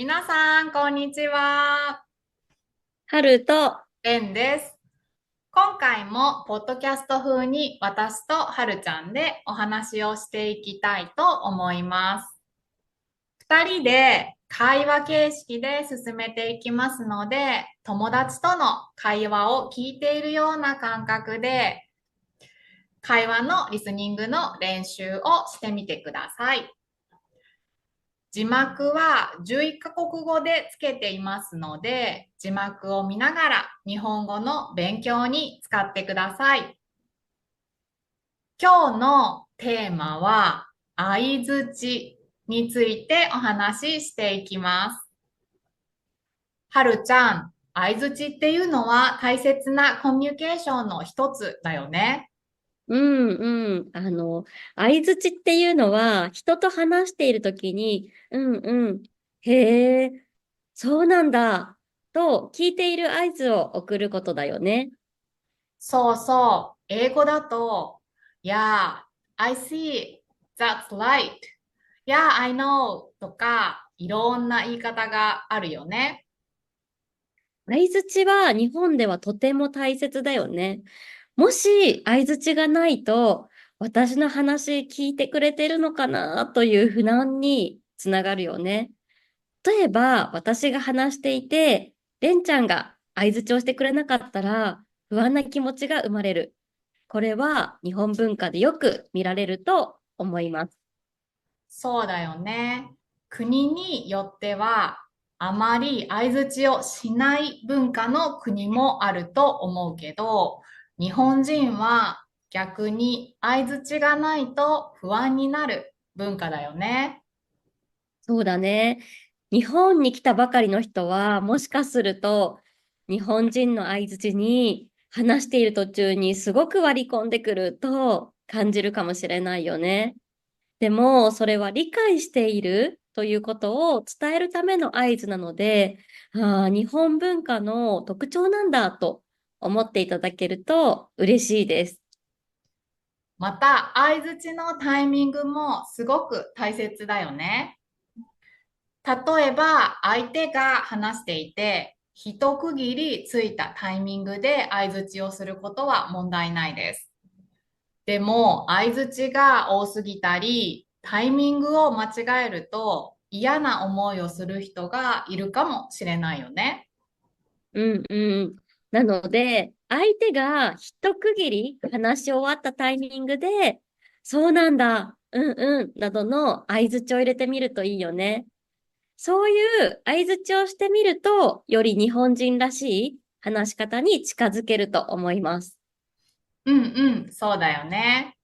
皆さん、こんにちは。春と、レンです。今回も、ポッドキャスト風に私とはるちゃんでお話をしていきたいと思います。二人で会話形式で進めていきますので、友達との会話を聞いているような感覚で、会話のリスニングの練習をしてみてください。字幕は11カ国語でつけていますので、字幕を見ながら日本語の勉強に使ってください。今日のテーマは相槌についてお話ししていきます。はるちゃん、相槌っていうのは大切なコミュニケーションの一つだよね。うんうん。相槌っていうのは、人と話しているときに、うんうん、へえ、そうなんだ、と聞いている合図を送ることだよね。そうそう。英語だと、Yeah, I see. That's right. Yeah, I know. とか、いろんな言い方があるよね。相槌は日本ではとても大切だよね。もし相槌がないと、私の話聞いてくれてるのかなという不安につながるよね。例えば、私が話していて、レンちゃんが相槌をしてくれなかったら、不安な気持ちが生まれる。これは日本文化でよく見られると思います。そうだよね。国によっては、あまり相槌をしない文化の国もあると思うけど、日本人は逆に相槌がないと不安になる文化だよね。そうだね。日本に来たばかりの人は、もしかすると、日本人の相槌に話している途中にすごく割り込んでくると感じるかもしれないよね。でも、それは理解しているということを伝えるための合図なので、日本文化の特徴なんだと思っていただけると嬉しいです。また、相槌のタイミングもすごく大切だよね。例えば、相手が話していて、一区切りついたタイミングで相槌をすることは問題ないです。でも、相槌が多すぎたり、タイミングを間違えると嫌な思いをする人がいるかもしれないよね。うんうん。なので、相手が一区切り話し終わったタイミングで、そうなんだ、うんうん、などの相槌を入れてみるといいよね。そういう相槌をしてみると、より日本人らしい話し方に近づけると思います。うんうん、そうだよね。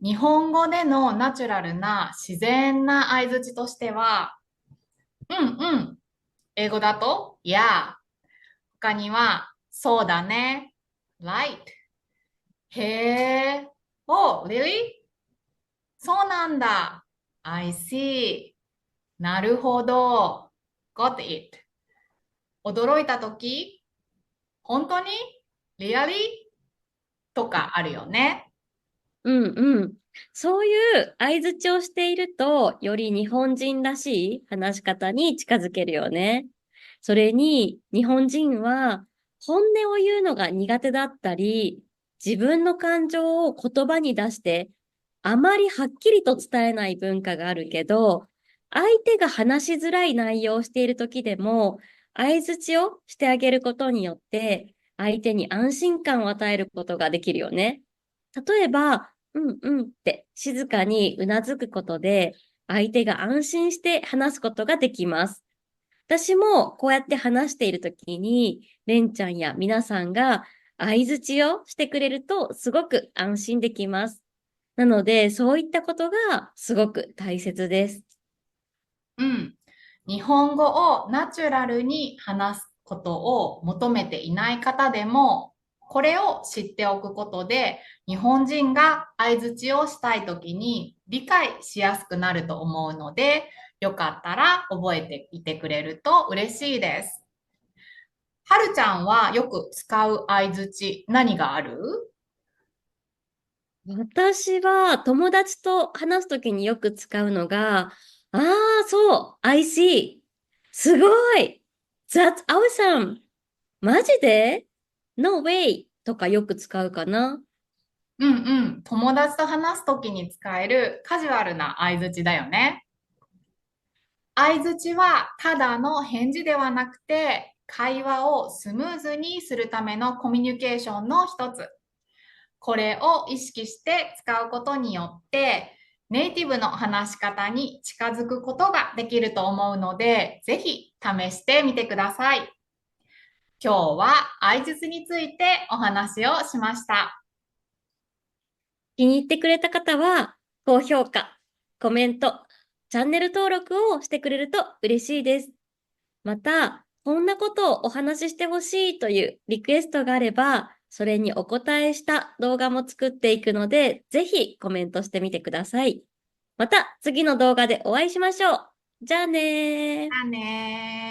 日本語でのナチュラルな自然な相槌としては、うんうん、英語だと、Yeah。他には、そうだね。Right。へえ。Oh, really? そうなんだ。I see。なるほど。Got it。驚いたとき、本当に ?Really? とかあるよね。うんうん。そういう相槌をしていると、より日本人らしい話し方に近づけるよね。それに、日本人は本音を言うのが苦手だったり、自分の感情を言葉に出して、あまりはっきりと伝えない文化があるけど、相手が話しづらい内容をしている時でも、相槌をしてあげることによって、相手に安心感を与えることができるよね。例えば、うんうんって静かにうなずくことで、相手が安心して話すことができます。私もこうやって話しているときに、レンちゃんや皆さんが相槌をしてくれるとすごく安心できます。なので、そういったことがすごく大切です。うん。日本語をナチュラルに話すことを求めていない方でも、これを知っておくことで、日本人が相槌をしたいときに理解しやすくなると思うので、よかったら覚えていてくれると嬉しいです。はるちゃんはよく使う相槌何がある？私は友達と話すときによく使うのが、ああ、そう、I see。すごい !That's awesome! マジで ?No way! とかよく使うかな。うんうん。友達と話すときに使えるカジュアルな相槌だよね。相槌はただの返事ではなくて、会話をスムーズにするためのコミュニケーションの一つ。これを意識して使うことによって、ネイティブの話し方に近づくことができると思うので、ぜひ試してみてください。今日は相槌についてお話をしました。気に入ってくれた方は、高評価、コメント、チャンネル登録をしてくれると嬉しいです。また、こんなことをお話ししてほしいというリクエストがあれば、それにお答えした動画も作っていくので、ぜひコメントしてみてください。また次の動画でお会いしましょう。じゃあねー。じゃあねー。